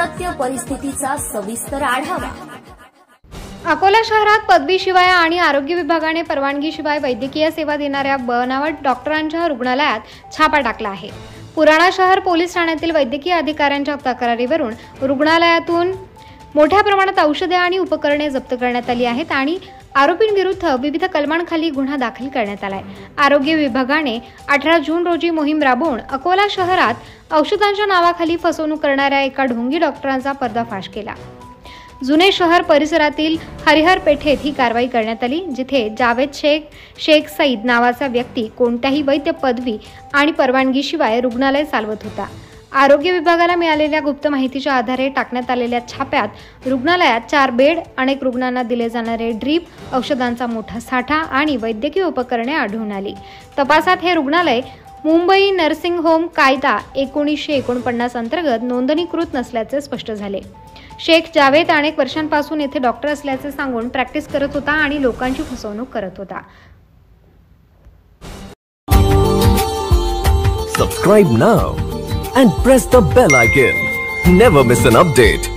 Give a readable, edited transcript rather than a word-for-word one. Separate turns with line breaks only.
सत्य परिस्थितीचा सविस्तर आढावा।
अकोला शहरात पदवीशिवाय आणि आरोग्य विभागाने परवानगीशिवाय वैद्यकीय सेवा देणाऱ्या बनावट डॉक्टरांच्या रुग्णालयात छापा टाकला आहे। पुराणा शहर पोलीस ठाण्यातील वैद्यकीय अधिकाऱ्यांच्या तक्रारीवरून रुग्णालयातून मोठ्या प्रमाणात औषधे आणि उपकरणे जप्त करण्यात आली आहेत आणि आरोपींविरुद्ध विविध कलमांखाली गुन्हा दाखल करण्यात आलाय। आरोग्य विभागाने 18 जून रोजी मोहीम राबवून अकोला शहरात औषधांच्या नावाखाली फसवणूक करणाऱ्या एका ढोंगी डॉक्टरांचा पर्दाफाश केला। जुने शहर परिसरातील हरिहर पेठेत ही कारवाई करण्यात आली, जिथे जावेद शेख सईद नावाचा व्यक्ती कोणत्याही वैद्य पदवी आणि परवानगीशिवाय रुग्णालय चालवत होता। आरोग्य विभागाला मिळालेल्या गुप्त माहितीच्या आधारे टाकण्यात आलेल्या छाप्यात रुग्णालयात 4 बेड, अनेक रुग्णांना दिले जाणारे ड्रीप, औषधांचा मोठा साठा आणि वैद्यकीय उपकरणे आढळून आली। तपासात हे रुग्णालय मुंबई नर्सिंग होम कायदा 1949 अंतर्गत नोंदणीकृत नसल्याचे स्पष्ट झाले। शेख जावेद अनेक वर्षांपासून येथे डॉक्टर असल्याचे सांगून प्रॅक्टिस करत होता आणि लोकांची फसवणूक करत होता।
Subscribe now and press the bell icon. Never miss an update.